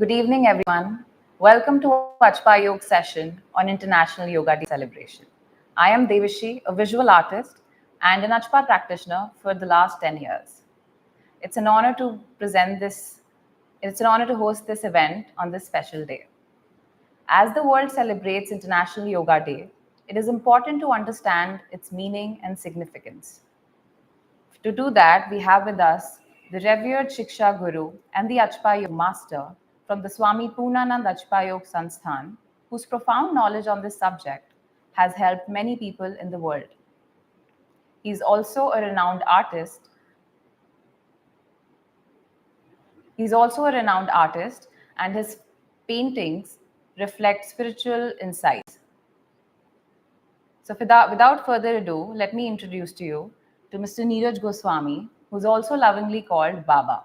Good evening, everyone. Welcome to Ajapa Yog session on International Yoga Day celebration. I am Devashi, a visual artist and an Ajapa practitioner for the last 10 years. It's an honor to present this, it's an honor to host this event on this special day. As the world celebrates International Yoga Day, it is important to understand its meaning and significance. To do that, we have with us the revered Shiksha Guru and the Ajapa Yog Master from the Swami Purnanand Ajapa Yog Sansthan, whose profound knowledge on this subject has helped many people in the world. He is also a renowned artist. He's also a renowned artist, and his paintings reflect spiritual insights. So, without further ado, let me introduce to you to Mr. Neeraj Goswami, who's also lovingly called Baba.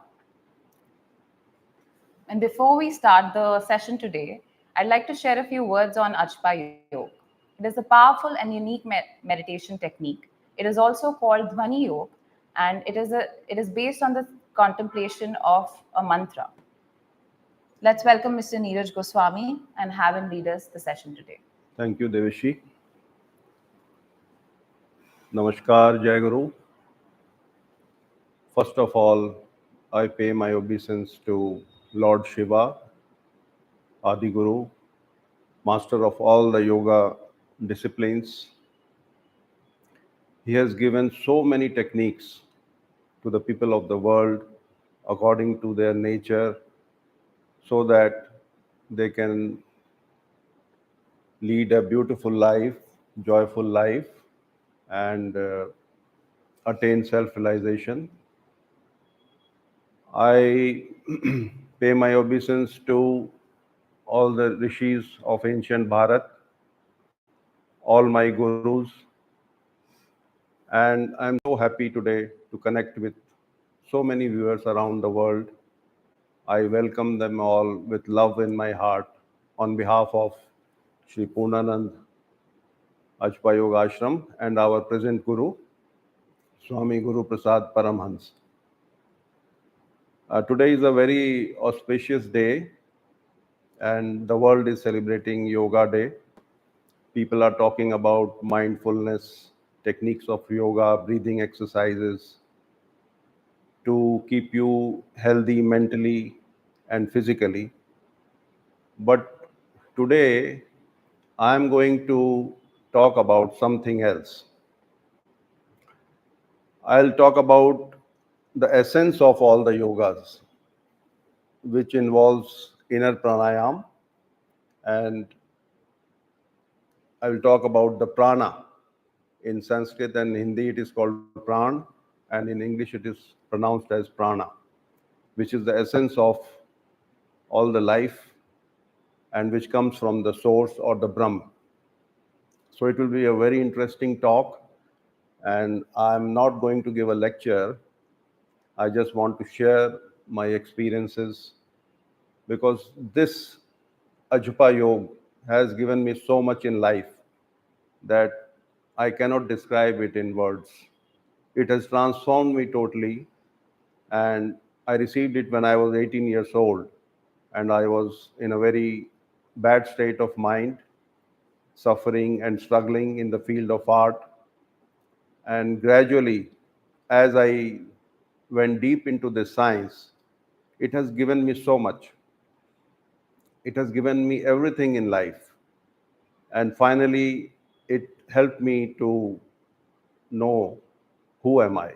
And before we start the session today, I'd like to share a few words on Ajpa Yog. It is a powerful and unique meditation technique. It is also called Dhwani Yog, and it is based on the contemplation of a mantra. Let's welcome Mr. Neeraj Goswami and have him lead us the session today. Thank you, Devashi. Namaskar, Jai Guru. First of all, I pay my obeisance to Lord Shiva, Adi Guru, master of all the yoga disciplines. He has given so many techniques to the people of the world according to their nature so that they can lead a beautiful life, joyful life, and attain self realization. I pay my obeisance to all the rishis of ancient Bharat, all my gurus, and I'm so happy today to connect with so many viewers around the world. I welcome them all with love in my heart on behalf of Sri Purnanand Ajpa Yoga Ashram and our present Guru, Swami Guru Prasad Paramhans. Today is a very auspicious day, and the world is celebrating Yoga Day. People are talking about mindfulness, techniques of yoga, breathing exercises to keep you healthy mentally and physically. But today, I'm going to talk about something else. I'll talk about the essence of all the yogas, which involves inner pranayam, and I will talk about the prana. In Sanskrit and Hindi, it is called pran, and in English, it is pronounced as prana, which is the essence of all the life and which comes from the source or the Brahm. So it will be a very interesting talk, and I'm not going to give a lecture. I just want to share my experiences because this Ajapa Yog has given me so much in life that I cannot describe it in words. It has transformed me totally, and I received it when I was 18 years old, and I was in a very bad state of mind, suffering and struggling in the field of art. And gradually, as I went deep into this science, it has given me so much. It has given me everything in life. And finally, it helped me to know who am I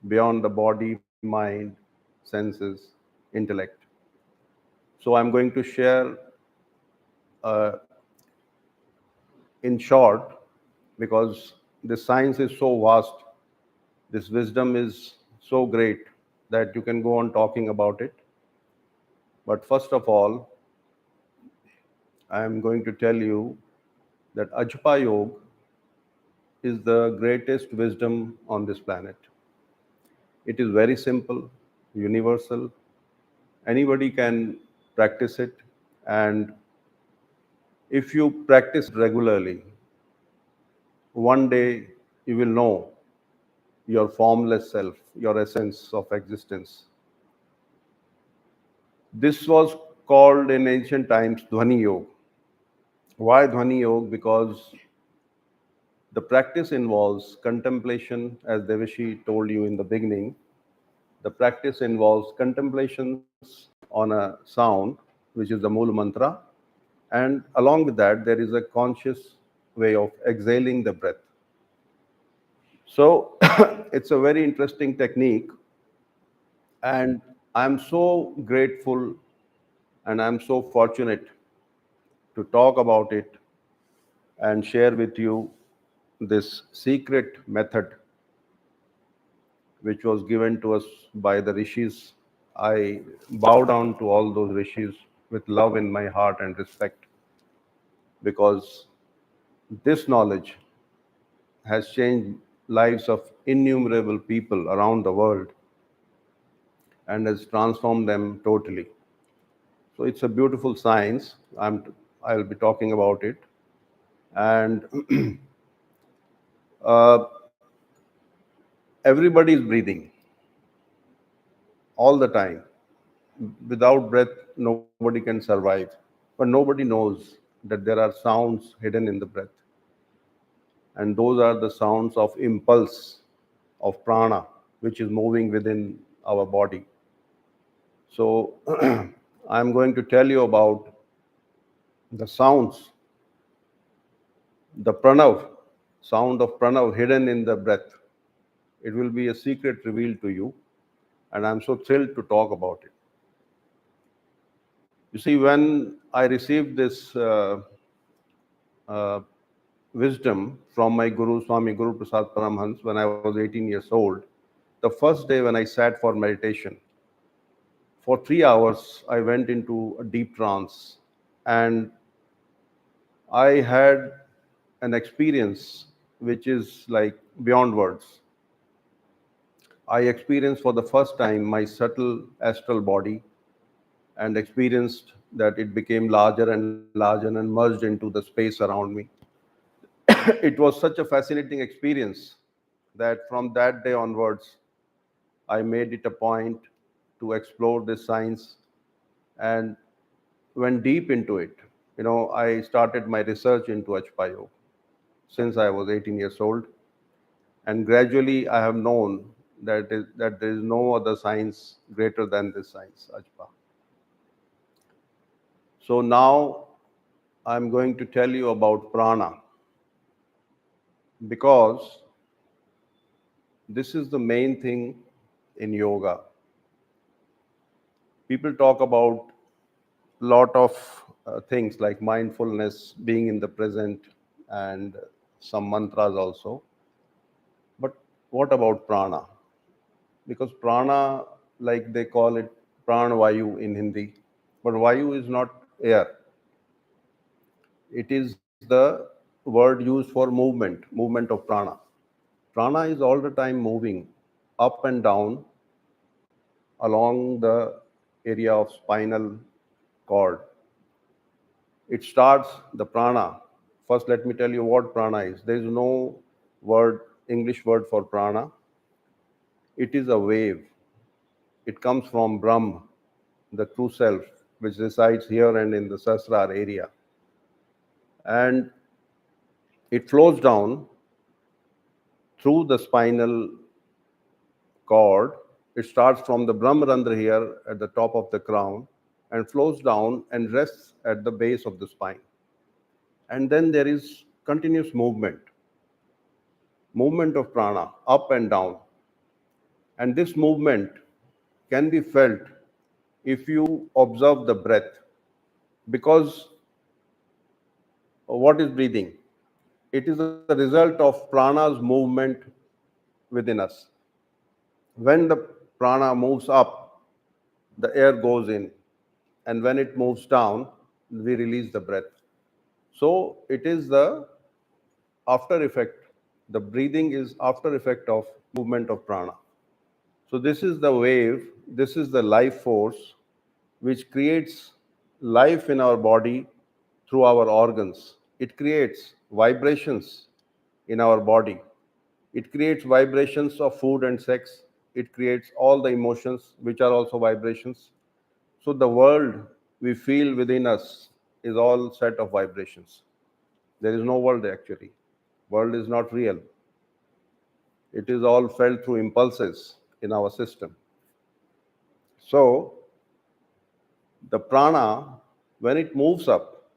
beyond the body, mind, senses, intellect. So I'm going to share uh, in short, because this science is so vast, this wisdom is so great that you can go on talking about it. But first of all, I am going to tell you that Ajpa Yog is the greatest wisdom on this planet. It is very simple, universal. Anybody can practice it, and if you practice regularly, one day you will know your formless self, your essence of existence. This was called in ancient times Dhwani Yog. Why Dhwani Yog? Because the practice involves contemplation, as Devashi told you in the beginning. The practice involves contemplations on a sound, which is the Mool Mantra, and along with that, there is a conscious way of exhaling the breath. So it's a very interesting technique, and I'm so grateful and I'm so fortunate to talk about it and share with you this secret method which was given to us by the rishis. I bow down to all those rishis with love in my heart and respect, because this knowledge has changed lives of innumerable people around the world and has transformed them totally. So it's a beautiful science. I'll be talking about it, and uh, everybody is breathing all the time. Without breath, nobody can survive. But nobody knows that there are sounds hidden in the breath, and those are the sounds of impulse of prana, which is moving within our body. So I'm going to tell you about the sounds, the pranav, sound of pranav hidden in the breath. It will be a secret revealed to you, and I'm so thrilled to talk about it. You see, when I received this uh, wisdom from my Guru, Swami Guru Prasad Paramhans, when I was 18 years old, the first day when I sat for meditation, for 3 hours, I went into a deep trance, and I had an experience which is like beyond words. I experienced for the first time my subtle astral body, and experienced that it became larger and larger and merged into the space around me. It was such a fascinating experience that from that day onwards, I made it a point to explore this science and went deep into it. I started my research into Ajapa Yoga since I was 18 years old, and gradually I have known that there is no other science greater than this science, Ajpa. So now I'm going to tell you about prana, because this is the main thing in yoga. People talk about lot of things like mindfulness, being in the present, and some mantras also. But what about prana? Because prana, like they call it pran vayu in Hindi, but vayu is not air. It is the word used for movement of prana. Prana is all the time moving up and down along the area of spinal cord. It starts the prana. First, let me tell you what prana is. There is no word, English word for prana. It is a wave. It comes from Brahm, the true self, which resides here and in the Sahasrara area. And it flows down through the spinal cord. It starts from the Brahmarandra here at the top of the crown and flows down and rests at the base of the spine. And then there is continuous movement of prana up and down. And this movement can be felt if you observe the breath. Because what is breathing? It is a result of prana's movement within us. When the prana moves up, the air goes in, and when it moves down, we release the breath. So it is the after effect. The breathing is after effect of movement of prana. So this is the wave, this is the life force which creates life in our body through our organs. It creates vibrations in our body. It creates vibrations of food and sex. It creates all the emotions which are also vibrations. So the world we feel within us is all set of vibrations. There is no world actually. World is not real. It is all felt through impulses in our system. So the prana, when it moves up,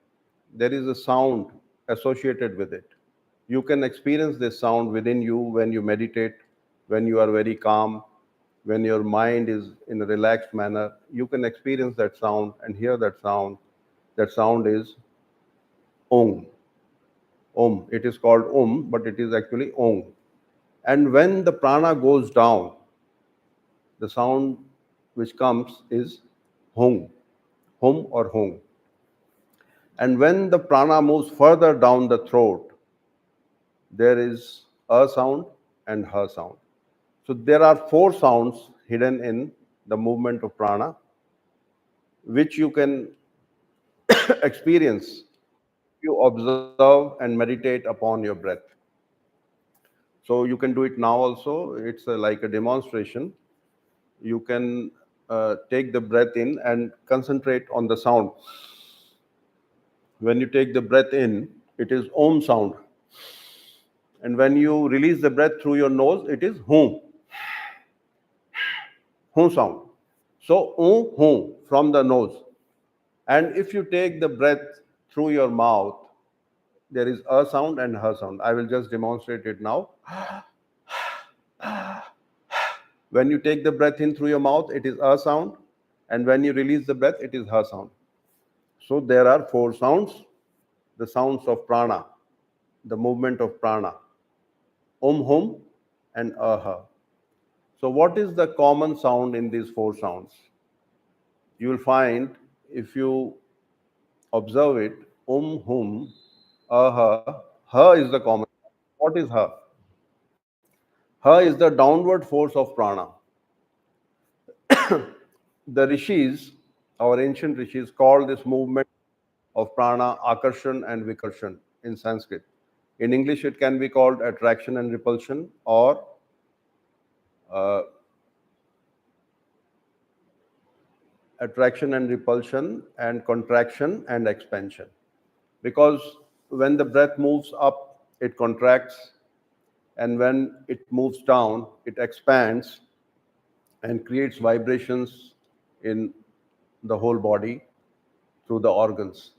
there is a sound associated with it. You can experience this sound within you when you meditate, when you are very calm, when your mind is in a relaxed manner. You can experience that sound and hear that sound. That sound is Om. Om. It is called Om, but it is actually Om. And when the prana goes down, the sound which comes is Hum. Hum or Hung. And when the prana moves further down the throat, there is a sound and her sound. So there are four sounds hidden in the movement of prana, which you can experience. You observe and meditate upon your breath. So you can do it now also. It's like a demonstration. You can take the breath in and concentrate on the sound. When you take the breath in, it is Om sound. And when you release the breath through your nose, it is Hum, Hum sound. So Hum from the nose. And if you take the breath through your mouth, there is a sound and her sound. I will just demonstrate it now. When you take the breath in through your mouth, it is a sound. And when you release the breath, it is her sound. So there are four sounds, the sounds of prana, the movement of prana, Hum, and aha. So what is the common sound in these four sounds? You will find if you observe it, Hum, aha, ha is the common. What is ha? Ha is the downward force of prana. The rishis, our ancient rishis, called this movement of prana akarshan and vikarshan in Sanskrit. In English, it can be called attraction and repulsion, or uh, attraction and repulsion, and contraction and expansion. Because when the breath moves up, it contracts, and when it moves down, it expands and creates vibrations in the whole body through the organs.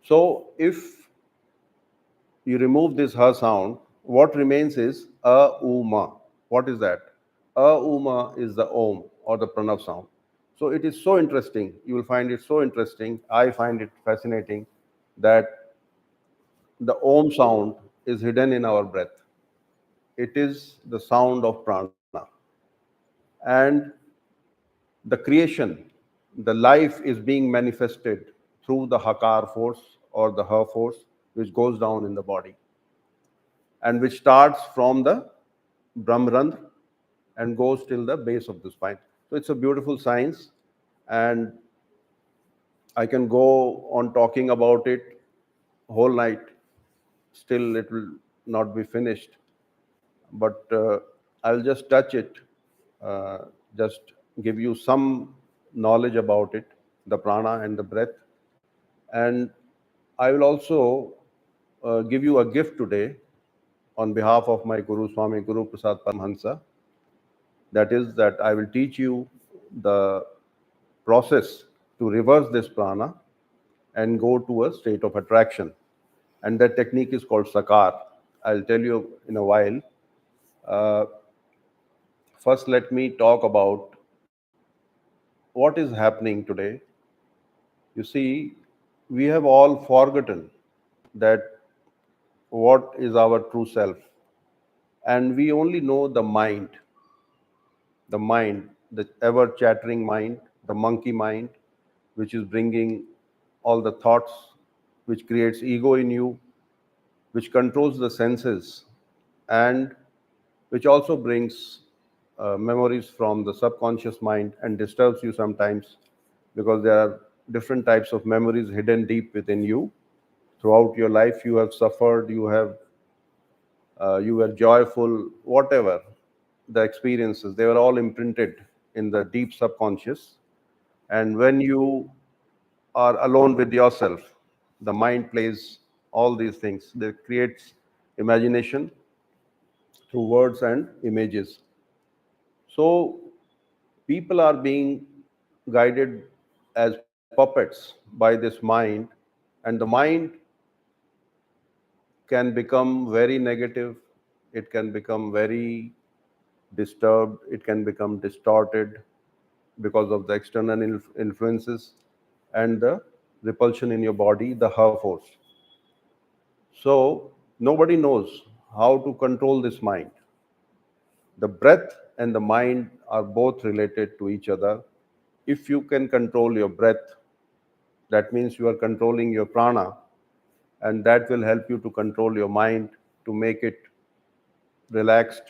So if you remove this ha sound, what remains is a uma. What is that? A uma is the om or the pranav sound. So it is so interesting. You will find it so interesting. I find it fascinating that the om sound is hidden in our breath. It is the sound of prana. And the creation, the life is being manifested through the hakar force or the ha force, which goes down in the body and which starts from the Brahmarandh and goes till the base of the spine. So it's a beautiful science, and I can go on talking about it whole night. Still, it will not be finished, but I'll just touch it, uh, just give you some knowledge about it, the prana and the breath. And I will also give you a gift today on behalf of my Guru Swami Guru Prasad Paramhansa. That is, that I will teach you the process to reverse this prana and go to a state of attraction. And that technique is called sakar. I'll tell you in a while. Uh, First, let me talk about what is happening today. You see, we have all forgotten that what is our true self, and we only know the mind, the ever chattering mind, the monkey mind, which is bringing all the thoughts, which creates ego in you, which controls the senses, and which also brings memories from the subconscious mind and disturbs you sometimes, because there are different types of memories hidden deep within you. Throughout your life, you have suffered, you were joyful, whatever the experiences, they were all imprinted in the deep subconscious. And when you are alone with yourself. The mind plays all these things. It creates imagination through words and images. So people are being guided as puppets by this mind, and the mind can become very negative, it can become very disturbed, it can become distorted because of the external influences and the repulsion in your body, the her force. So nobody knows how to control this mind. The breath and the mind are both related to each other. If you can control your breath, that means you are controlling your prana, and that will help you to control your mind, to make it relaxed,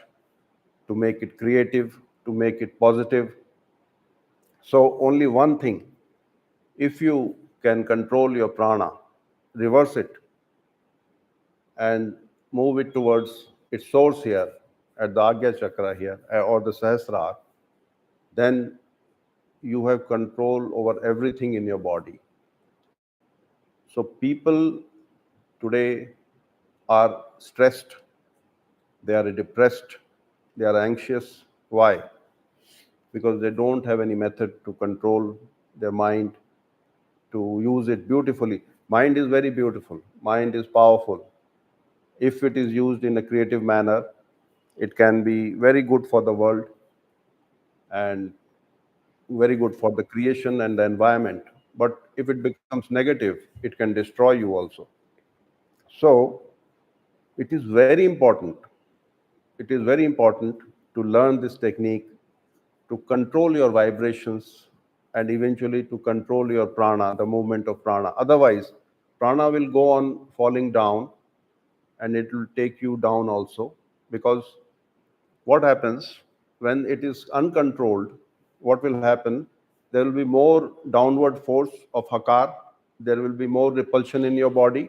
to make it creative, to make it positive. So, only one thing, if you can control your prana, reverse it, and move it towards its source here at the Agya Chakra here or the Sahasrara, then you have control over everything in your body. So people today are stressed, they are depressed, they are anxious. Why? Because they don't have any method to control their mind, to use it beautifully. Mind is very beautiful, mind is powerful. If it is used in a creative manner, it can be very good for the world and very good for the creation and the environment. But if it becomes negative, it can destroy you also. So it is very important, it is very important to learn this technique, to control your vibrations, and eventually to control your prana, the movement of prana. Otherwise, prana will go on falling down, and it will take you down also. Because what happens when it is uncontrolled, what will happen? There will be more downward force of hakar, there will be more repulsion in your body.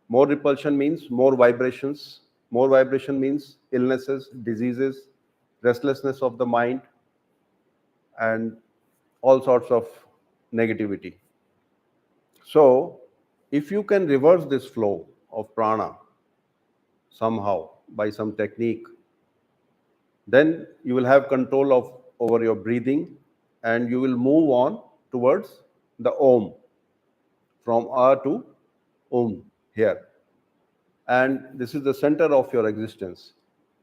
More repulsion means more vibrations. More vibration means illnesses, diseases, restlessness of the mind, and all sorts of negativity. So, if you can reverse this flow of prana somehow by some technique, then you will have control of over your breathing, and you will move on towards the om, from a to om here. And this is the center of your existence,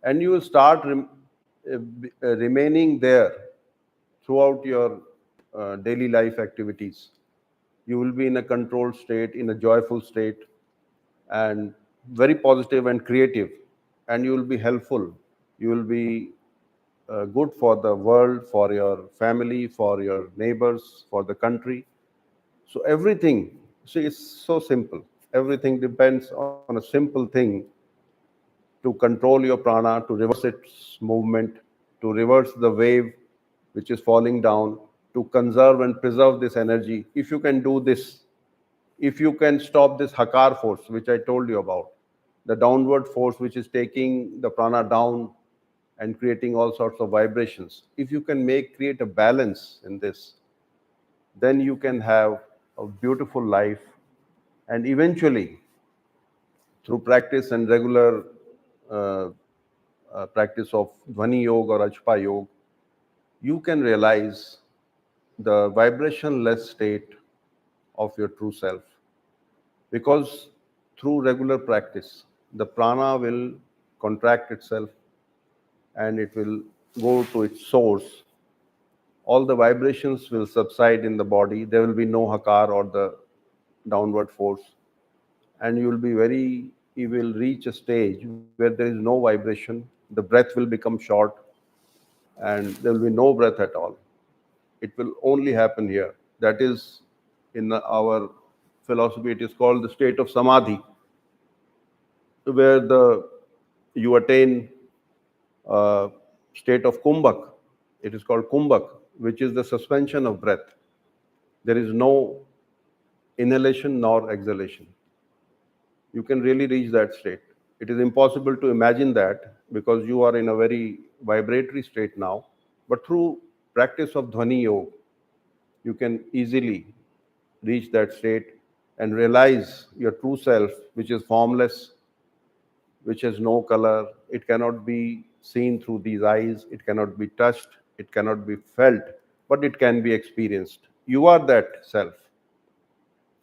and you will start remaining there throughout your daily life activities. You will be in a controlled state, in a joyful state, and very positive and creative, and you will be helpful, you will be good for the world, for your family, for your neighbors, for the country. So everything, see, it's so simple. Everything depends on a simple thing: to control your prana, to reverse its movement, to reverse the wave which is falling down, to conserve and preserve this energy. If you can do this, if you can stop this hakar force, which I told you about, the downward force which is taking the prana down and creating all sorts of vibrations, if you can create a balance in this, then you can have a beautiful life. And eventually, through practice and regular uh, practice of Dhwani Yog or Ajapa Yog, you can realize the vibration-less state of your true self. Because through regular practice, the prana will contract itself and it will go to its source. All the vibrations will subside in the body. There will be no hakar or the downward force. And you will reach a stage where there is no vibration. The breath will become short, and there will be no breath at all. It will only happen here. That is, in our philosophy, it is called the state of samadhi, where you attain state of kumbhak. It is called kumbhak, which is the suspension of breath. There is no inhalation nor exhalation. You can really reach that state. It is impossible to imagine that because you are in a very vibratory state now. But through practice of Dhwani Yoga, you can easily reach that state and realize your true self, which is formless, which has no color. It cannot be seen through these eyes, it cannot be touched, it cannot be felt, but it can be experienced. You are that self.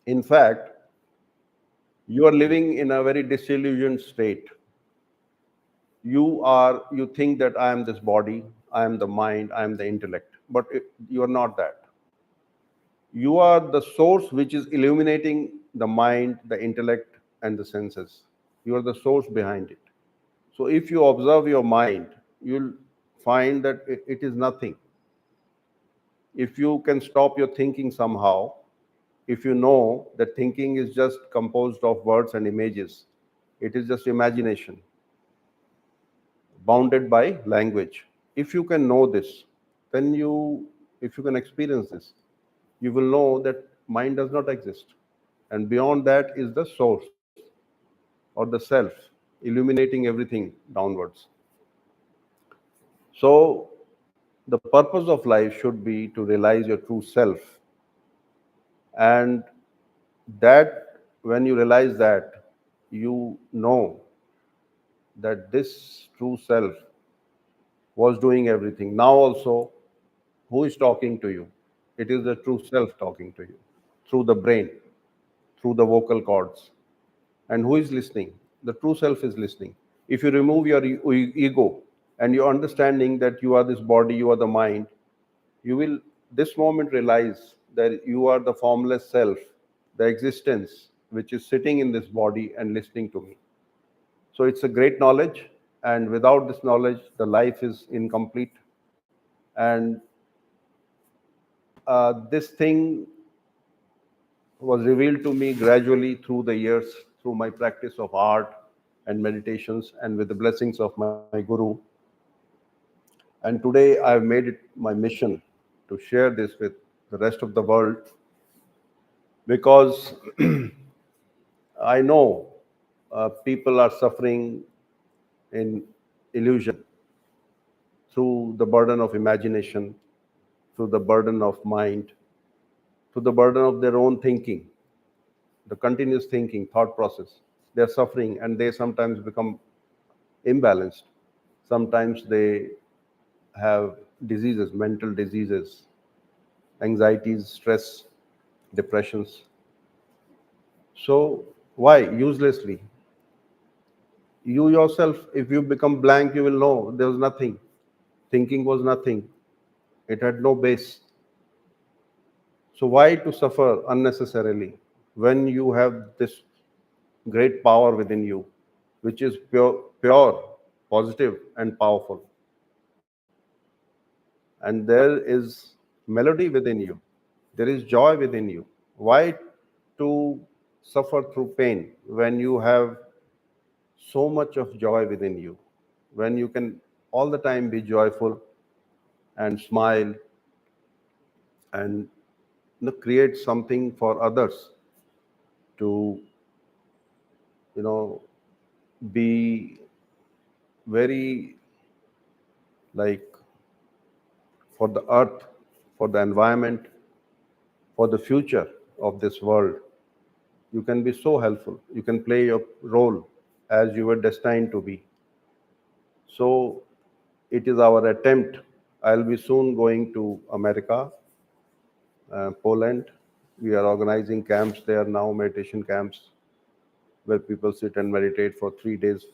In fact, you are living in a very disillusioned state. You think that I am this body, I am the mind, I am the intellect, but you are not that. You are the source which is illuminating the mind, the intellect, and the senses. You are the source behind it. So if you observe your mind, you'll find that it is nothing. If you can stop your thinking somehow, if you know that thinking is just composed of words and images, it is just imagination bounded by language. If you can know this, then if you can experience this, you will know that mind does not exist. And beyond that is the source or the self, illuminating everything downwards. So, the purpose of life should be to realize your true self. And that, when you realize that, you know that this true self was doing everything. Now, also, who is talking to you? It is the true self talking to you through the brain, through the vocal cords. And who is listening? The true self is listening. If you remove your ego and your understanding that you are this body, you are the mind, you will this moment realize that you are the formless self, the existence which is sitting in this body and listening to me. So it's a great knowledge, and without this knowledge, the life is incomplete. And this thing was revealed to me gradually through the years, through my practice of art and meditations, and with the blessings of my guru. And today I've made it my mission to share this with the rest of the world, because I know people are suffering in illusion through the burden of imagination, through the burden of mind, through the burden of their own thinking, the continuous thinking, thought process. They are suffering and they sometimes become imbalanced. Sometimes they have diseases, mental diseases, anxieties, stress, depressions. So, why? Uselessly. You yourself, if you become blank, you will know there was nothing. Thinking was nothing, it had no base. So, why to suffer unnecessarily when you have this great power within you, which is pure, positive, and powerful? And there is melody within you, there is joy within you. Why to suffer through pain when you have so much of joy within you, when you can all the time be joyful and smile and create something for others to you know be very, like, for the earth, for the environment, for the future of this world. You can be so helpful, you can play your role as you were destined to be. So it is our attempt. I'll be soon going to America, Poland. We are organizing camps there now, meditation camps, where people sit and meditate for 3 days,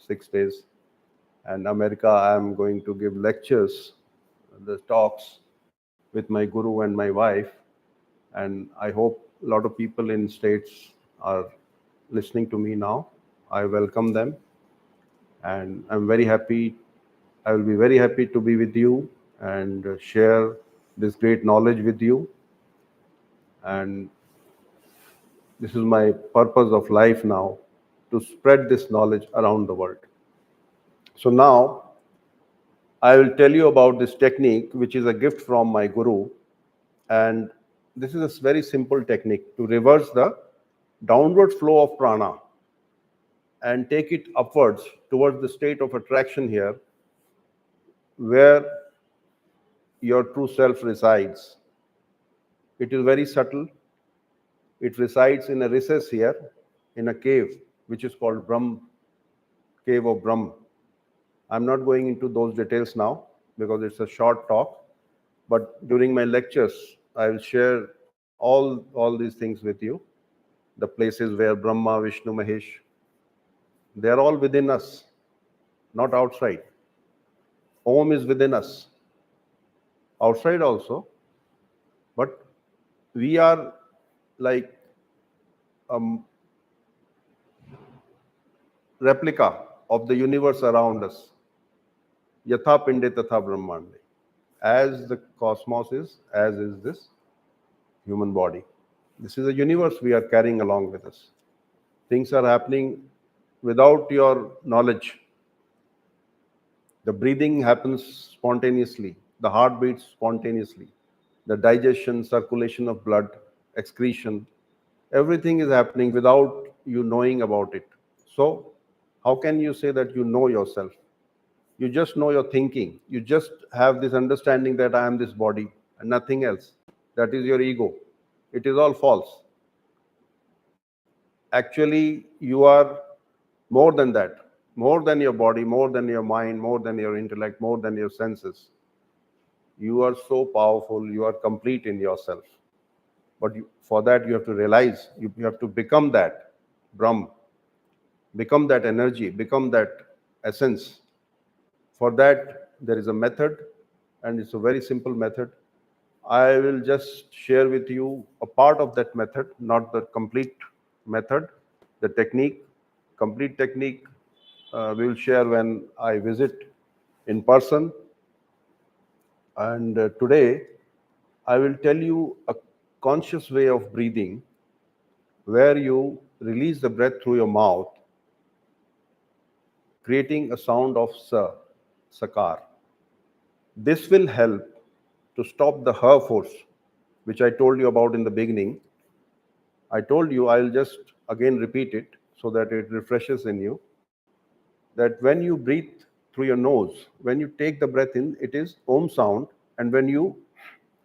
6 days. And America, I'm going to give lectures, the talks with my guru and my wife. And I hope a lot of people in states are listening to me now. I welcome them, and I'm very happy. I will be very happy to be with you and share this great knowledge with you. And this is my purpose of life now, to spread this knowledge around the world. So now I will tell you about this technique, which is a gift from my guru. And this is a very simple technique to reverse the downward flow of prana and take it upwards towards the state of attraction here, where your true self resides. It is very subtle, It resides in a recess here, in a cave, which is called Cave of Brahm. I'm not going into those details now because it's a short talk. But during my lectures, I will share all these things with you. The places where Brahma, Vishnu, Mahesh, they are all within us, not outside. Om is within us, outside also, but we are like a replica of the universe around us. Yatha Pinde Tatha Brahmande. As the cosmos is, as is this human body. This is a universe we are carrying along with us. Things are happening without your knowledge. The breathing happens spontaneously, the heart beats spontaneously, the digestion, circulation of blood, excretion, everything is happening without you knowing about it. So, how can you say that you know yourself? You just know your thinking. You just have this understanding that I am this body and nothing else. That is your ego. It is all false. Actually, you are more than that, more than your body, more than your mind, more than your intellect, more than your senses. You are so powerful, you are complete in yourself. But for that, you have to realize, you have to become that Brahm, become that energy, become that essence. For that, there is a method, and it's a very simple method. I will just share with you a part of that method, not the complete method, the technique. Complete technique we will share when I visit in person. And today, I will tell you a conscious way of breathing where you release the breath through your mouth, creating a sound of sa, sakar. This will help to stop the her force, which I told you about in the beginning. I told you, I'll just again repeat it so that it refreshes in you. That when you breathe through your nose, when you take the breath in, it is om sound, and when you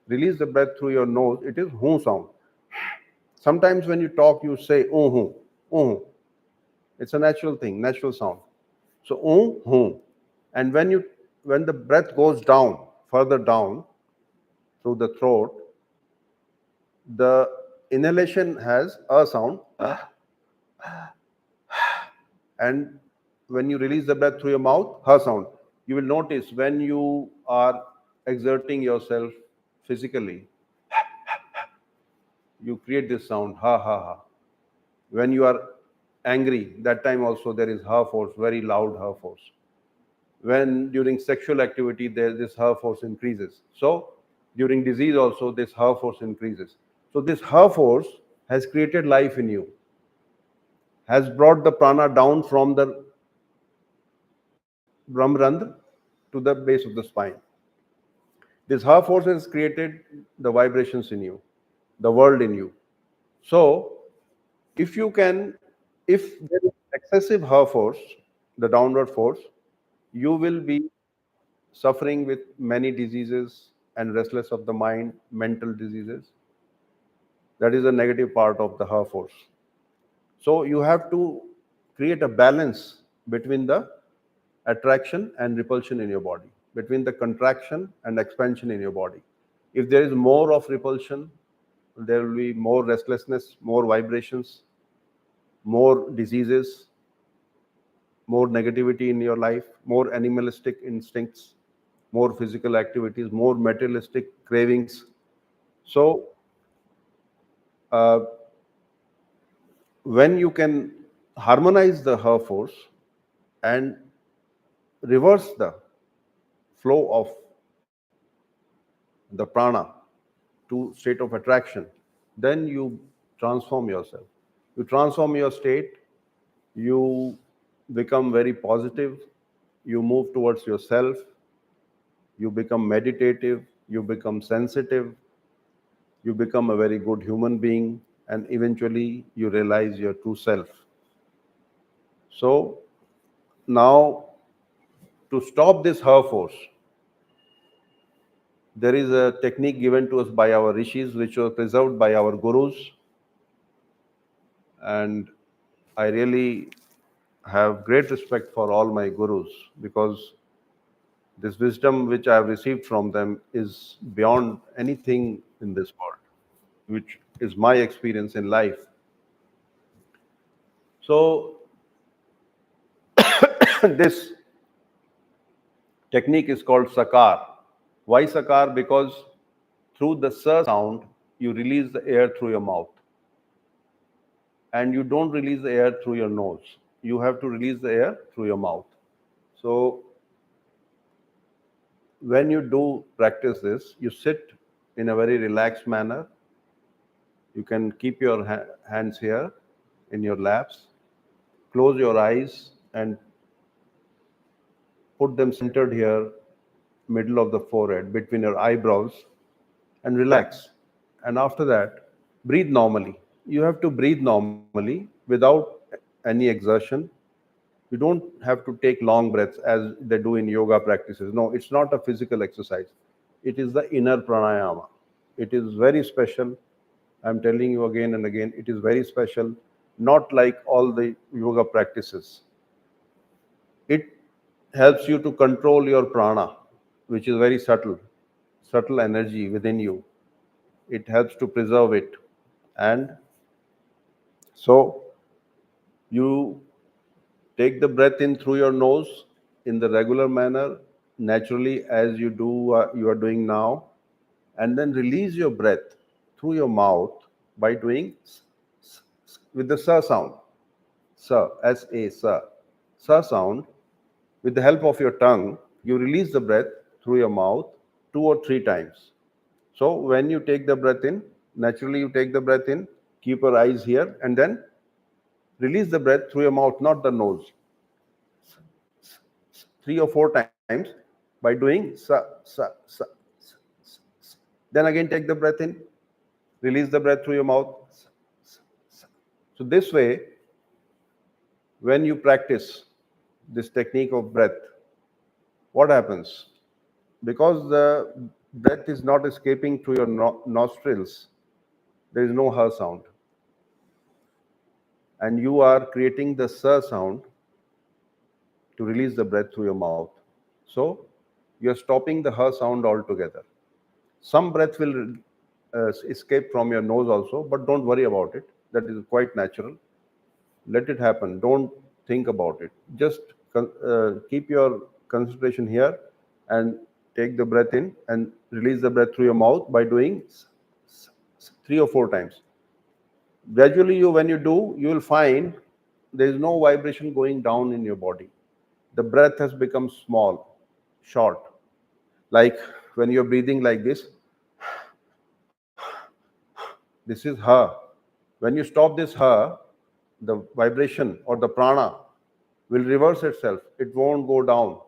release the breath through your nose, it is hu sound. Sometimes when you talk, you say hu, hu. It's a natural thing, natural sound. So hu, and when the breath goes down, further down through the throat, the inhalation has a sound, and when you release the breath through your mouth, ha sound. You will notice when you are exerting yourself physically, you create this sound, ha ha ha. When you are angry, that time also there is ha force, very loud ha force. When during sexual activity, there this ha force increases. So during disease also, this ha force increases. So this ha force has created life in you, has brought the prana down from the Brahmarandra to the base of the spine. This ha force has created the vibrations in you, the world in you. So, if you can, if there is excessive ha force, the downward force, you will be suffering with many diseases and restless of the mind, mental diseases. That is a negative part of the ha force. So, you have to create a balance between the attraction and repulsion in your body, between the contraction and expansion in your body. If there is more of repulsion, there will be more restlessness, more vibrations, more diseases, more negativity in your life, more animalistic instincts, more physical activities, more materialistic cravings. So, uh, when you can harmonize the her force and reverse the flow of the prana to state of attraction, then you transform yourself. You transform your state, you become very positive, you move towards yourself, you become meditative, you become sensitive, you become a very good human being, and eventually you realize your true self. So now, to stop this her force, there is a technique given to us by our rishis, which was preserved by our gurus. And I really have great respect for all my gurus, because this wisdom which I have received from them is beyond anything in this world, which is my experience in life. So, this technique is called sakar. Why sakar? Because through the sa sound, you release the air through your mouth, and you don't release the air through your nose. You have to release the air through your mouth. So, when you do practice this, you sit in a very relaxed manner. You can keep your hands here in your laps, close your eyes, and put them centered here, middle of the forehead, between your eyebrows, and relax. And after that, breathe normally. You have to breathe normally without any exertion. You don't have to take long breaths as they do in yoga practices. No, it's not a physical exercise. It is the inner pranayama. It is very special. I'm telling you again and again, it is very special, not like all the yoga practices. It helps you to control your prana, which is very subtle, subtle energy within you. It helps to preserve it. And so you take the breath in through your nose in the regular manner, naturally, as you are doing now, and then release your breath through your mouth by doing with the sa sound. Sa, S-A, sa. Sa sound. With the help of your tongue, you release the breath through your mouth 2 or 3 times. So when you take the breath in, naturally you take the breath in, keep your eyes here, and then release the breath through your mouth, not the nose. 3 or 4 times by doing sa, sa, sa, sa, sa. Then again take the breath in, release the breath through your mouth. Sa, sa, sa. So this way, when you practice this technique of breath, what happens? Because the breath is not escaping through your nostrils, there is no ha sound. And you are creating the sa sound to release the breath through your mouth. So you are stopping the ha sound altogether. Some breath will escape from your nose also, but don't worry about it. That is quite natural. Let it happen. Don't think about it. Just keep your concentration here and take the breath in and release the breath through your mouth by doing 3 or 4 times. Gradually, when you do, you will find there is no vibration going down in your body. The breath has become small, short. Like when you're breathing like this is ha. When you stop this ha, the vibration or the prana will reverse itself. It won't go down.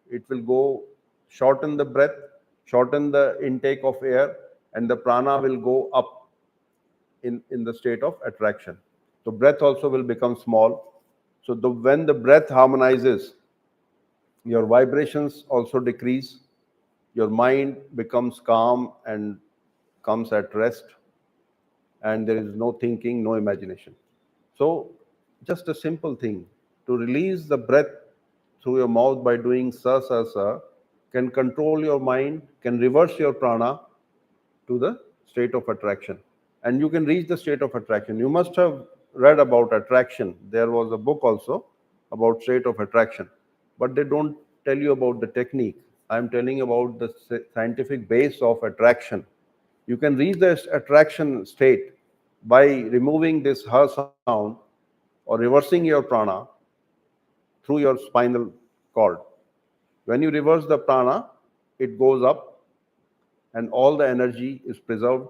It will go shorten the breath, shorten the intake of air, and the prana will go up in the state of attraction. So breath also will become small. So when the breath harmonizes, your vibrations also decrease. Your mind becomes calm and comes at rest, and there is no thinking, no imagination. So, just a simple thing to release the breath through your mouth by doing sa sa sa can control your mind, can reverse your prana to the state of attraction. And you can reach the state of attraction. You must have read about attraction. There was a book also about state of attraction, but they don't tell you about the technique. I'm telling about the scientific base of attraction. You can reach this attraction state by removing this ha sound or reversing your prana through your spinal cord. When you reverse the prana, it goes up and all the energy is preserved,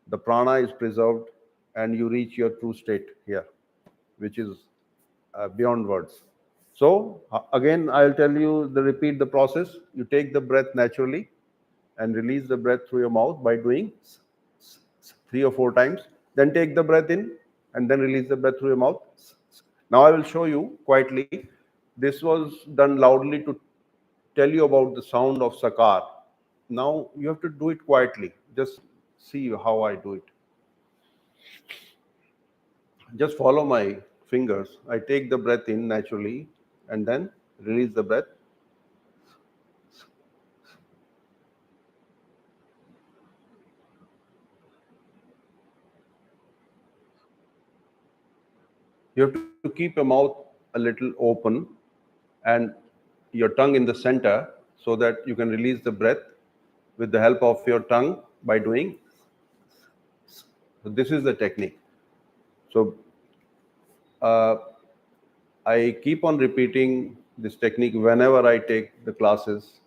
the prana is preserved, and you reach your true state here, which is beyond words. So, again, I'll tell you repeat the process. You take the breath naturally and release the breath through your mouth by doing 3 or 4 times. Then take the breath in and then release the breath through your mouth. Now I will show you quietly. This was done loudly to tell you about the sound of sakar. Now you have to do it quietly. Just see how I do it. Just follow my fingers. I take the breath in naturally and then release the breath. You have to keep your mouth a little open and your tongue in the center so that you can release the breath with the help of your tongue by doing. So this is the technique. So uh, I keep on repeating this technique whenever I take the classes,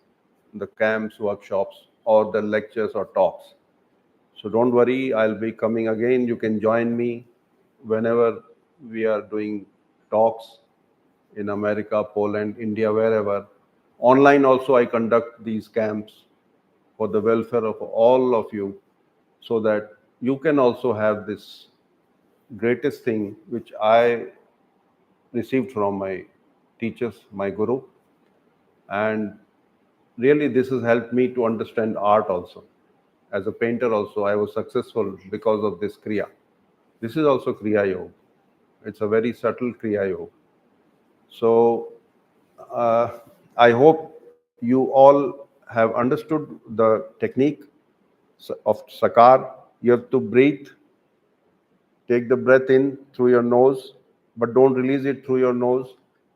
the camps, workshops, or the lectures or talks. So don't worry, I'll be coming again. You can join me whenever we are doing talks in America, Poland, India, wherever. Online also, I conduct these camps for the welfare of all of you so that you can also have this greatest thing which I received from my teachers, my guru. And really, this has helped me to understand art also. As a painter, also, I was successful because of this Kriya. This is also Kriya Yoga. It's a very subtle Kriya Yoga. So, uh, I hope you all have understood the technique of Sakar. You have to breathe. Take the breath in through your nose, but don't release it through your nose.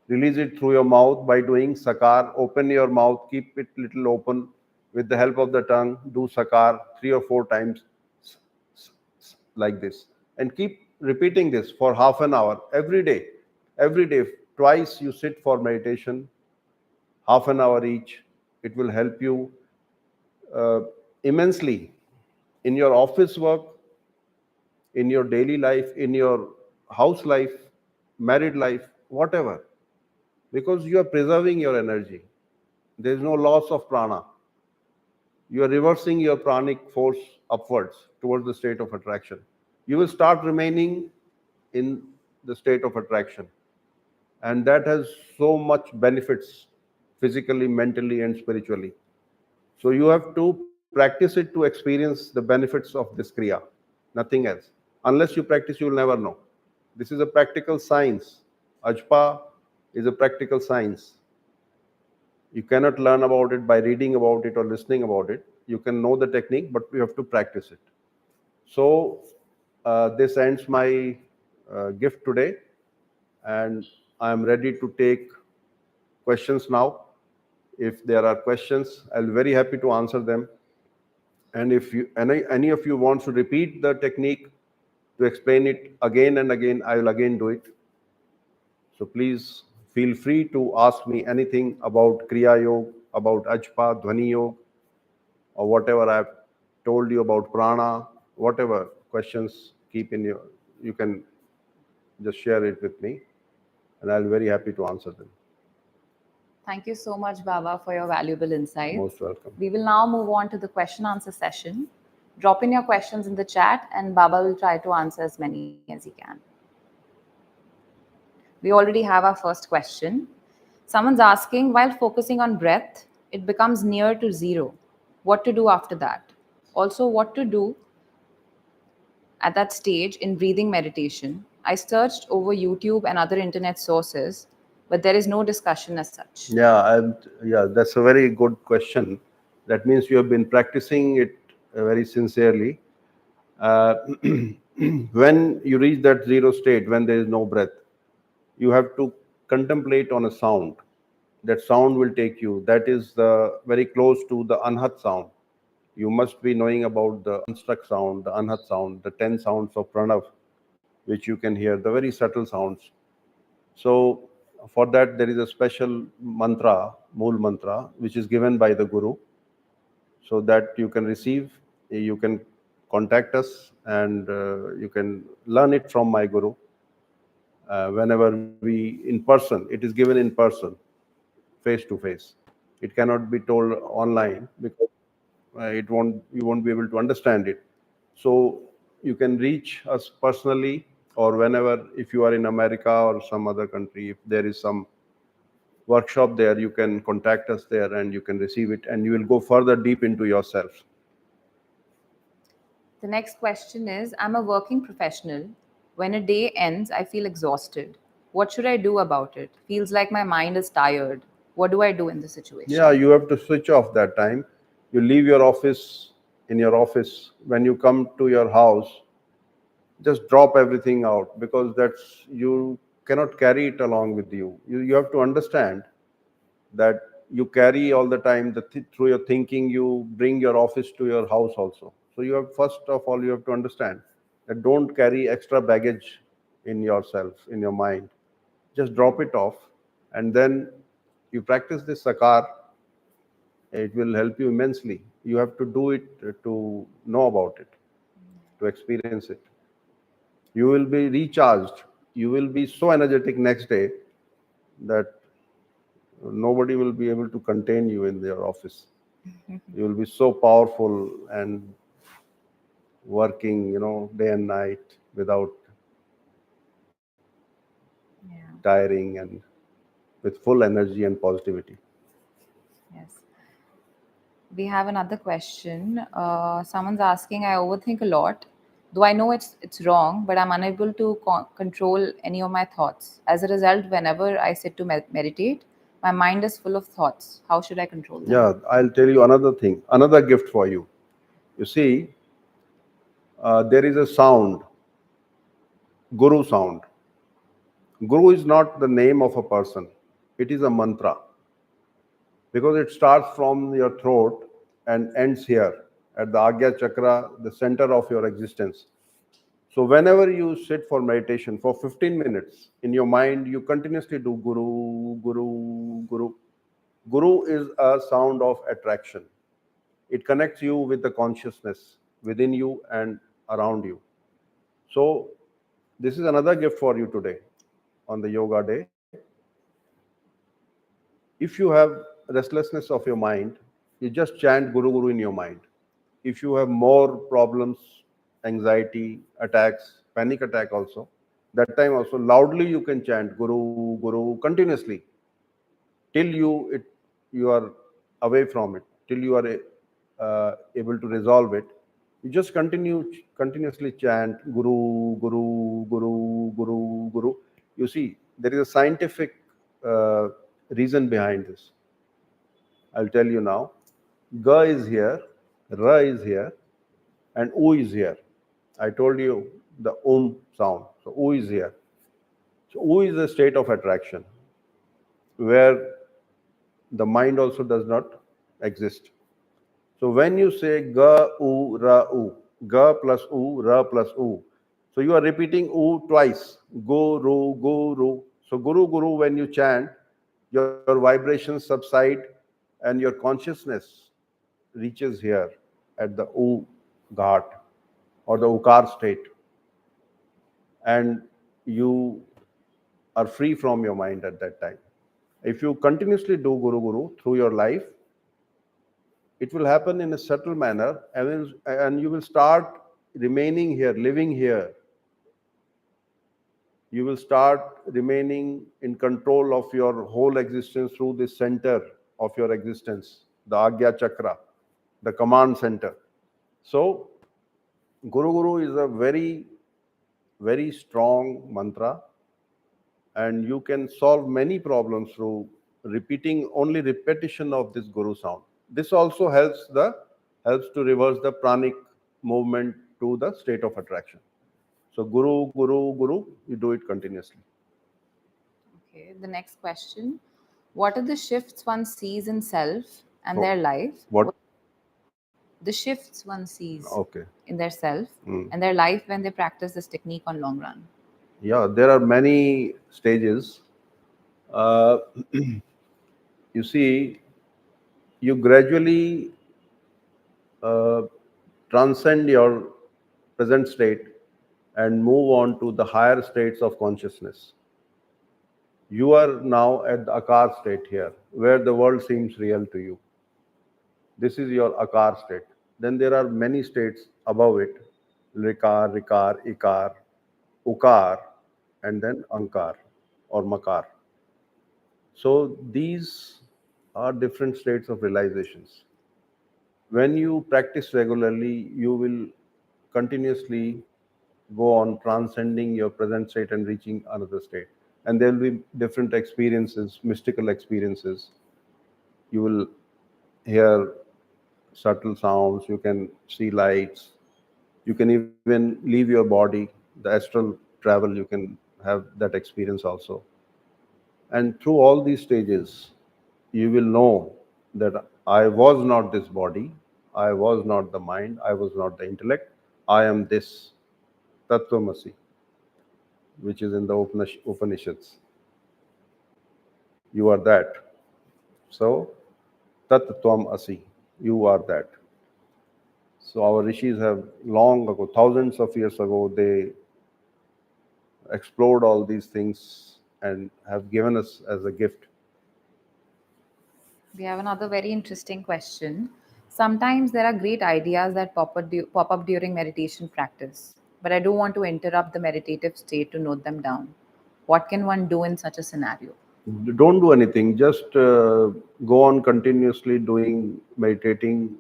Release it through your mouth by doing Sakar. Open your mouth, keep it little open with the help of the tongue. Do Sakar 3 or 4 times like this. And keep repeating this for half an hour every day. Every day, twice you sit for meditation, half an hour each. It will help you uh, immensely in your office work, in your daily life, in your house life, married life, whatever, because you are preserving your energy. There is no loss of prana. You are reversing your pranic force upwards towards the state of attraction. You will start remaining in the state of attraction, and that has so much benefits physically, mentally, and spiritually. So you have to practice it to experience the benefits of this kriya, nothing else. Unless you practice, you will never know. This is a practical science. Ajpa is a practical science. You cannot learn about it by reading about it or listening about it. You can know the technique, but you have to practice it. So this ends my gift today, and I am ready to take questions now. If there are questions, I'll be very happy to answer them. And if any of you wants to repeat the technique to explain it again and again, I will again do it. So please feel free to ask me anything about Kriya Yoga, about Ajpa, Dhwani Yoga, or whatever I've told you about prana, whatever questions keep in your, you can just share it with me, and I'll be very happy to answer them. Thank you so much, Baba, for your valuable insights. Most welcome. We will now move on to the question answer session. Drop in your questions in the chat, and Baba will try to answer as many as he can. We already have our first question. Someone's asking, while focusing on breath, it becomes near to zero. What to do after that? Also, what to do at that stage in breathing meditation? I searched over YouTube and other internet sources, but there is no discussion as such. Yeah, that's a very good question. That means you have been practicing it very sincerely. Uh, when you reach that zero state, when there is no breath, you have to contemplate on a sound. That sound will take you. That is very close to the anhat sound. You must be knowing about the unstruck sound, the anhat sound, the 10 sounds of pranav, which you can hear, the very subtle sounds. So for that, there is a special mantra, Mool mantra, which is given by the Guru, so that you can receive, you can contact us, and you can learn it from my Guru. Whenever we in person, it is given in person, face to face. It cannot be told online because you won't be able to understand it. So you can reach us personally, or whenever, if you are in America or some other country, if there is some workshop there, you can contact us there and you can receive it, and you will go further deep into yourself. The next question is, I'm a working professional When a day ends, I feel exhausted. What should I do about it? Feels like my mind is tired. What do I do in this Yeah, situation? you have to switch off that time. You leave your office in your office. When you come to your house, just drop everything out, because that's, you cannot carry it along with you. You have to understand that you carry all the time through your thinking, you bring your office to your house also. So you have, first of all, you have to understand that don't carry extra baggage in yourself, in your mind. Just drop it off, and then you practice this sakar. It will help you immensely. You have to do it to know about it, to experience it. You will be recharged. You will be so energetic next day that nobody will be able to contain you in their office. You will be so powerful and working, day and night without Yeah. tiring, and with full energy and positivity. Yes. We have another question. Someone's asking, I overthink a lot. Though I know it's wrong, but I'm unable to control any of my thoughts. As a result, whenever I sit to meditate, my mind is full of thoughts. How should I control them? Yeah, I'll tell you another thing, another gift for you. You see, there is a sound, guru sound. Guru is not the name of a person, it is a mantra, because it starts from your throat and ends here at the Agya Chakra, the center of your existence. So, whenever you sit for meditation for 15 minutes, in your mind, you continuously do Guru, Guru, Guru. Guru is a sound of attraction. It connects you with the consciousness within you and around you. So, this is another gift for you today on the yoga day. If you have restlessness of your mind, you just chant Guru Guru in your mind. If you have more problems, anxiety attacks, panic attack also, that time also loudly you can chant Guru Guru continuously till you are away from it, till you are able to resolve it. You just continuously chant Guru Guru Guru Guru Guru. You see, there is a scientific uh, reason behind this. I'll tell you now. Ga is here, Ra is here, and U is here. I told you the sound. So U is here. So U is a state of attraction where the mind also does not exist. So when you say Ga U Ra U, Ga plus U, Ra plus U. So you are repeating U twice. Go ru. So Guru Guru, when you chant, your vibrations subside and your consciousness reaches here at the U ghat or the Ukar state, and you are free from your mind at that time. If you continuously do Guru Guru through your life, it will happen in a subtle manner, and you will start remaining here, living here. You will start remaining in control of your whole existence through the center of your existence, the Agya Chakra, the command center. So, Guru Guru is a very, very strong mantra, and you can solve many problems through repeating only repetition of this Guru sound. This also helps to reverse the pranic movement to the state of attraction. So Guru, Guru, Guru, you do it continuously. Okay, the next question. What are the shifts one sees in self and Oh, their life? what? The shifts one sees in Okay. their self and Mm. their life when they practice this technique on long run? Yeah, there are many stages. Uh, you see, you gradually uh, transcend your present state and move on to the higher states of consciousness. You are now at the Akar state here, where the world seems real to you. This is your Akar state. Then there are many states above it: Rikar, Rikar, Ikar, Ukar, and then Ankar or Makar. So these are different states of realizations. When you practice regularly, you will continuously go on transcending your present state and reaching another state. And there will be different experiences, mystical experiences. You will hear subtle sounds, you can see lights, you can even leave your body, the astral travel, you can have that experience also. And through all these stages, you will know that I was not this body, I was not the mind, I was not the intellect, I am this Tattvamasi, which is in the Upanishads. You are that. So, Tat Tvam Asi, you are that. So, our rishis have long ago, thousands of years ago, they explored all these things and have given us as a gift. We have another very interesting question. Sometimes there are great ideas that pop up during meditation practice, but I don't want to interrupt the meditative state to note them down. What can one do in such a scenario? Don't do anything, just go on continuously doing, meditating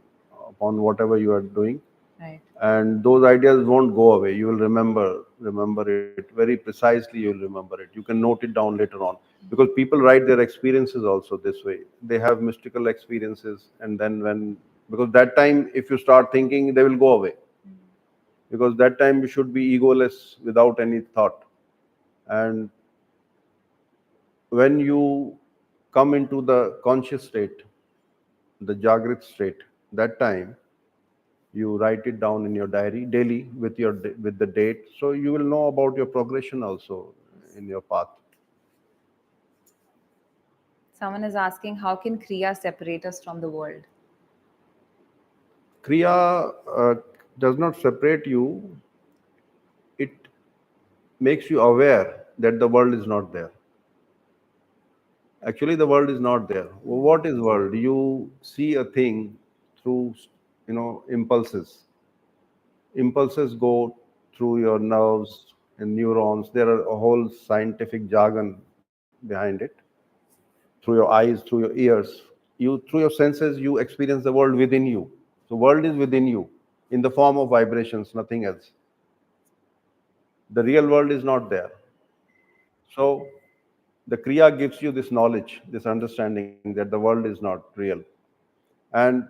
upon whatever you are doing, Right. and those ideas won't go away. You will remember it very precisely. You will remember it. You can note it down later on, because people write their experiences also this way. They have mystical experiences, and then when, because that time if you start thinking, they will go away, because that time you should be egoless without any thought. And when you come into the conscious state, the Jagrit state, that time you write it down in your diary daily with with the date, so you will know about your progression also in your path. Someone is asking, how can Kriya separate us from the world? Kriya does not separate you, it makes you aware that the world is not there. Actually, the world is not there. What is world? You see a thing through, impulses. Impulses go through your nerves and neurons. There are a whole scientific jargon behind it. Through your eyes, through your ears, you, through your senses, you experience the world within you. The world is within you in the form of vibrations, nothing else. The real world is not there. So the Kriya gives you this knowledge, this understanding that the world is not real. And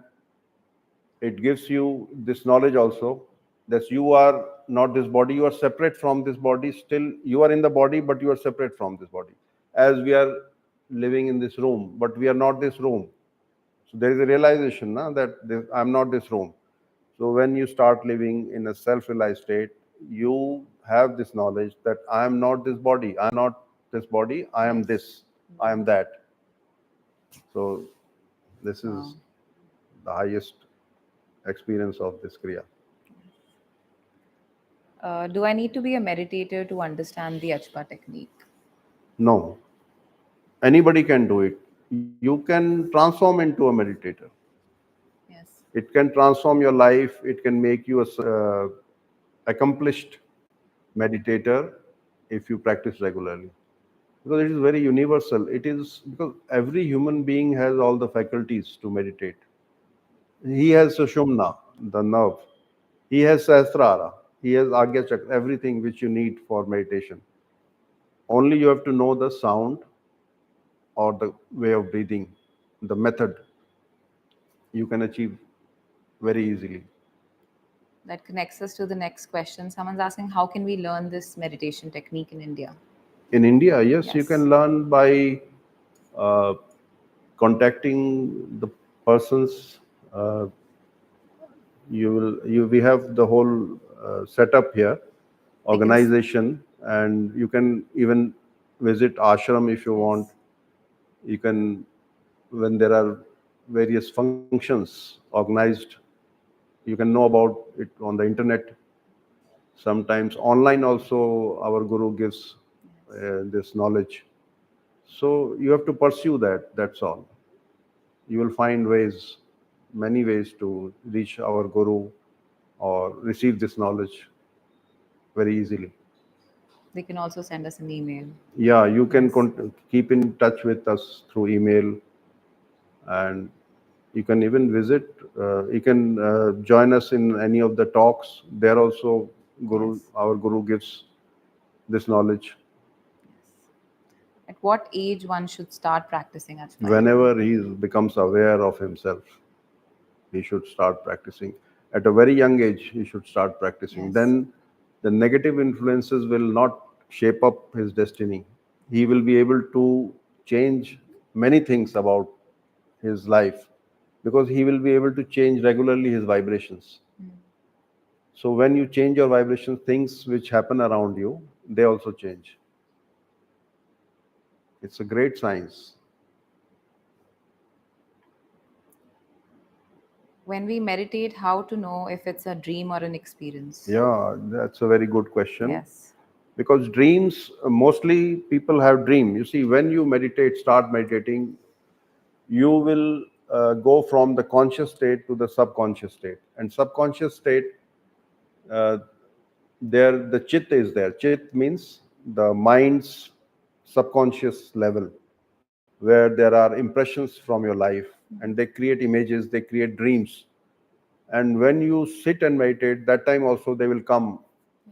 it gives you this knowledge also that you are not this body, you are separate from this body. Still, you are in the body, but you are separate from this body. As we are living in this room, but we are not this room. So there is a realization that I'm not this room. So when you start living in a self-realized state, you have this knowledge that I am not this body. I am not this body. I am this. I am that. So this Wow. is the highest experience of this Kriya. Do I need to be a meditator to understand the Ajpa technique? No, anybody can do it. You can transform into a meditator. Yes. It can transform your life. It can make you a accomplished meditator if you practice regularly. Because it is very universal. It is because every human being has all the faculties to meditate. He has Sushumna, the nerve. He has Sahasrara. He has Agya Chakra, everything which you need for meditation. Only you have to know the sound or the way of breathing, the method you can achieve very easily. That connects us to the next question. Someone's asking, how can we learn this meditation technique in India? In India, yes, you Yes. can learn by uh, contacting the persons. Uh, we have the whole setup here, They can. organization, and you can even visit ashram if you want. Yes. You can, when there are various functions organized, you can know about it on the internet. Sometimes online also our guru gives this knowledge. So you have to pursue that, that's all. You will find ways, many ways to reach our guru or receive this knowledge very easily. They can also send us an email. Yeah, you can Yes. keep in touch with us through email, and you can even visit, you can join us in any of the talks. There also Yes. Our guru gives this knowledge. Yes. At what age one should start practicing Ajpa Yoga? Whenever he becomes aware of himself, he should start practicing. At a very young age, he should start practicing. Yes. Then the negative influences will not shape up his destiny. He will be able to change many things about his life because he will be able to change regularly his vibrations. So when you change your vibrations, things which happen around you, they also change. It's a great science. When we meditate, how to know if it's a dream or an experience? Yeah, that's a very good question. Yes. Because dreams, mostly people have dream. You see, when you meditate, start meditating, you will go from the conscious state to the subconscious state. And subconscious state, uh, there the chit is there. Chit means the mind's subconscious level, where there are impressions from your life, and they create images, they create dreams. And when you sit and meditate, that time also they will come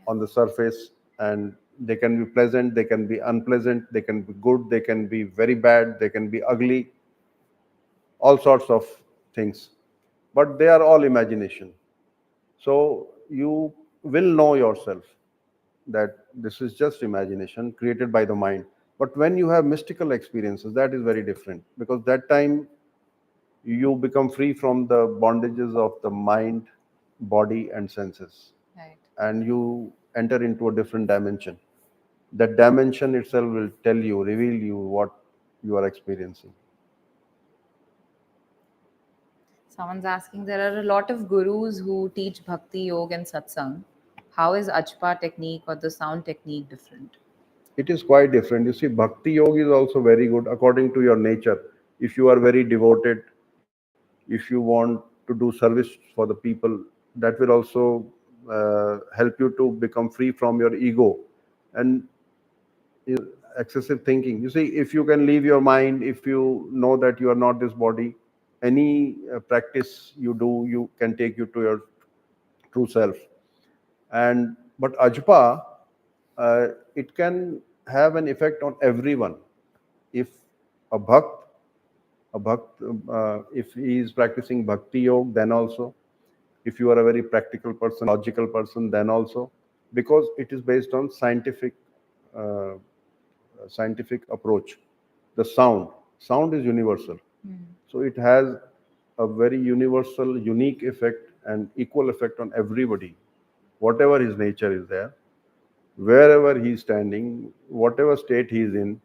on the surface, and they can be pleasant, they can be unpleasant, they can be good, they can be very bad, they can be ugly, all sorts of things. But they are all imagination. So you will know yourself that this is just imagination created by the mind. But when you have mystical experiences, that is very different, because that time you become free from the bondages of the mind, body, and senses, Right. and you enter into a different dimension. That dimension itself will tell you, reveal you what you are experiencing. Someone's asking, there are a lot of gurus who teach bhakti yoga and satsang. How is Ajpa technique or the sound technique different? It is quite different. You see, bhakti yoga is also very good according to your nature. If you are very devoted, if you want to do service for the people, that will also help you to become free from your ego and excessive thinking. You see, if you can leave your mind, if you know that you are not this body, any practice you do, you can take you to your true self. And but Ajpa, it can have an effect on everyone. If a bhakt, if he is practicing bhakti yoga, then also, if you are a very practical person, logical person, then also, because it is based on uh, scientific approach. The sound is universal, so it has a very universal, unique effect and equal effect on everybody, whatever his nature is there, wherever he is standing, whatever state he is in,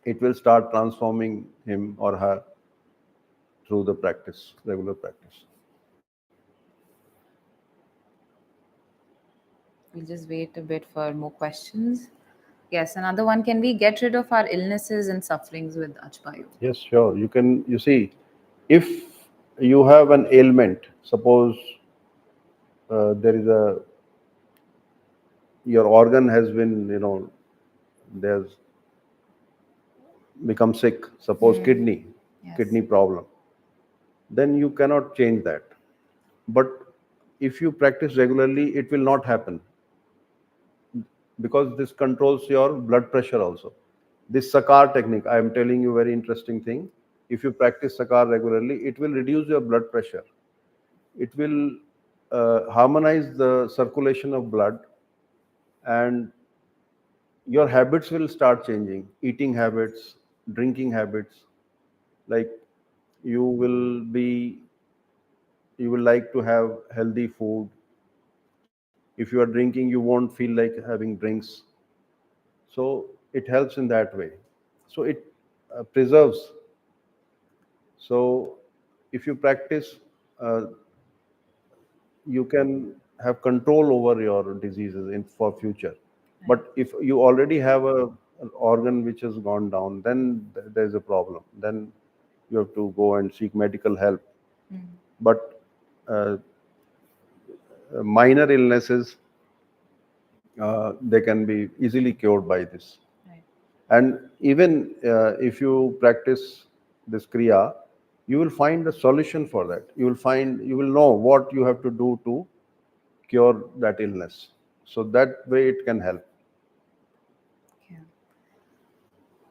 it will start transforming him or her through the practice, regular practice. We'll just wait a bit for more questions. Yes, another one. Can we get rid of our illnesses and sufferings with Ajpa yoga? Yes, sure. You can, you see, if you have an ailment, suppose there is a, your organ has been, there's become sick, suppose Yes. kidney problem, then you cannot change that. But if you practice regularly, it will not happen, because this controls your blood pressure also. This Sakar technique, I am telling you very interesting thing. If you practice Sakar regularly, it will reduce your blood pressure. It will harmonize the circulation of blood, and your habits will start changing. Eating habits, drinking habits, like you will be, you will like to have healthy food. If you are drinking, you won't feel like having drinks. So it helps in that way. So it preserves. So if you practice, uh, you can have control over your diseases in for future. Right. But if you already have an organ which has gone down, then there's a problem. Then you have to go and seek medical help. But uh, minor illnesses, they can be easily cured by this. Right. And even if you practice this kriya, you will find a solution for that. You will find, you will know what you have to do to cure that illness. So that way it can help. Okay.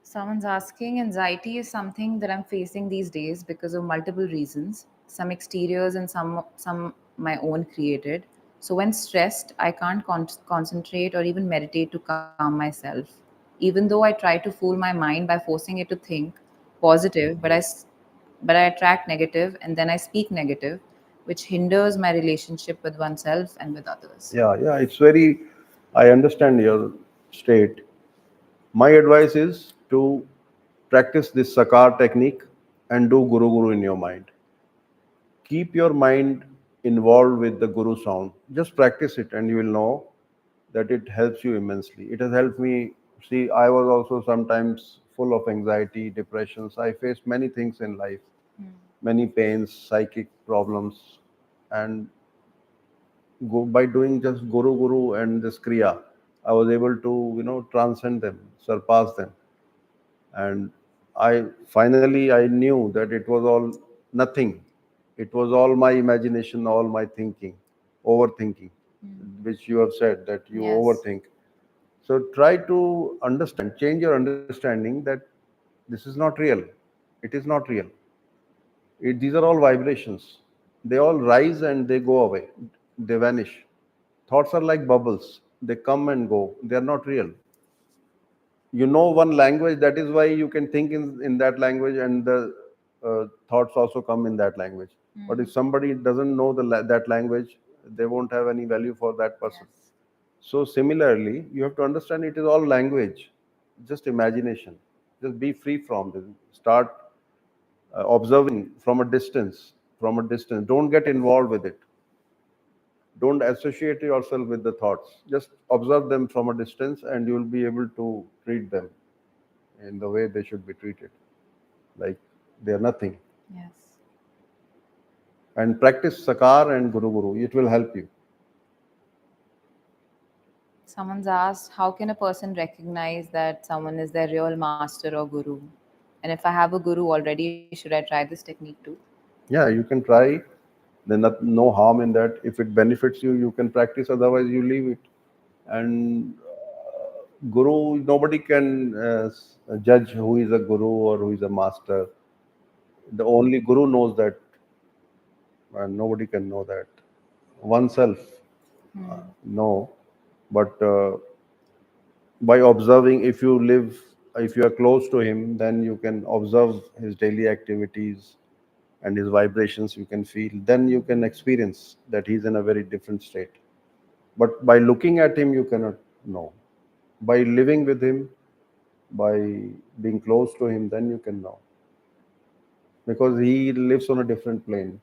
Someone's asking, anxiety is something that I'm facing these days because of multiple reasons, some exteriors and some my own created. So when stressed, I can't concentrate or even meditate to calm myself. Even though I try to fool my mind by forcing it to think positive, but I attract negative and then I speak negative, which hinders my relationship with oneself and with others. Yeah, it's very, I understand your state. My advice is to practice this Sakar technique and do Guru Guru in your mind. Keep your mind involved with the Guru sound. Just practice it and you will know that it helps you immensely. It has helped me. See, I was also sometimes full of anxiety, depressions. I faced many things in life, many pains, psychic problems, and go by doing just Guru Guru and this Kriya, I was able to transcend them, surpass them, and I knew that it was all nothing. It was all my imagination, all my thinking, overthinking, which you have said that you Yes. overthink. So try to understand, change your understanding that this is not real. It is not real. These are all vibrations. They all rise and they go away. They vanish. Thoughts are like bubbles. They come and go. They are not real. You know one language, that is why you can think in that language, and the thoughts also come in that language. But if somebody doesn't know that language, they won't have any value for that person. Yes. So similarly, you have to understand it is all language, just imagination. Just be free from this. Start observing from a distance. From a distance. Don't get involved with it. Don't associate yourself with the thoughts. Just observe them from a distance, and you will be able to treat them in the way they should be treated, like they are nothing. Yes. And practice Sakar and Guru Guru. It will help you. Someone's asked, how can a person recognize that someone is their real master or guru? And if I have a guru already, should I try this technique too? Yeah, you can try. There's no harm in that. If it benefits you, you can practice. Otherwise, you leave it. And Guru, nobody can judge who is a Guru or who is a master. The only Guru knows that, and nobody can know that. Oneself, no. But by observing, if you are close to him, then you can observe his daily activities and his vibrations. You can feel. Then you can experience that he's in a very different state. But by looking at him, you cannot know. By living with him, by being close to him, then you can know, because he lives on a different plane.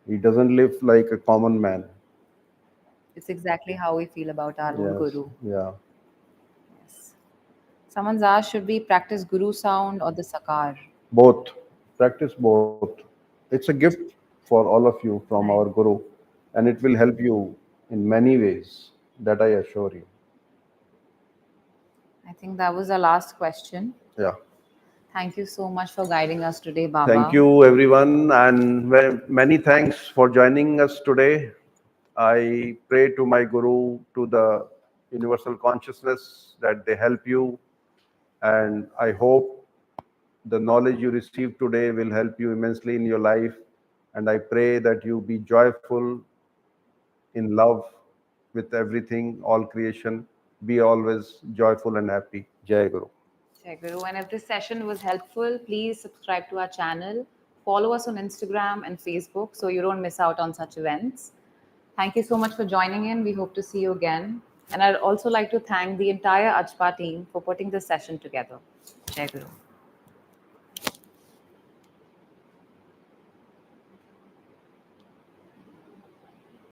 He doesn't live like a common man. It's exactly how we feel about our own Yes, guru. yeah. Yes. Someone's asked, should we practice guru sound or the sakar? Both. Practice both. It's a gift for all of you from our Right. Guru, and it will help you in many ways, that I assure you. I think that was our last question. Yeah. Thank you so much for guiding us today, Thank Baba. you, everyone, and many thanks for joining us today. I pray to my Guru, to the universal consciousness, that they help you, and I hope the knowledge you received today will help you immensely in your life. And I pray that you be joyful, in love with everything, all creation. Be always joyful and happy. Jai Guru. Jai Guru. And if this session was helpful, please subscribe to our channel. Follow us on Instagram and Facebook so you don't miss out on such events. Thank you so much for joining in. We hope to see you again. And I'd also like to thank the entire Ajpa team for putting this session together. Jai Guru.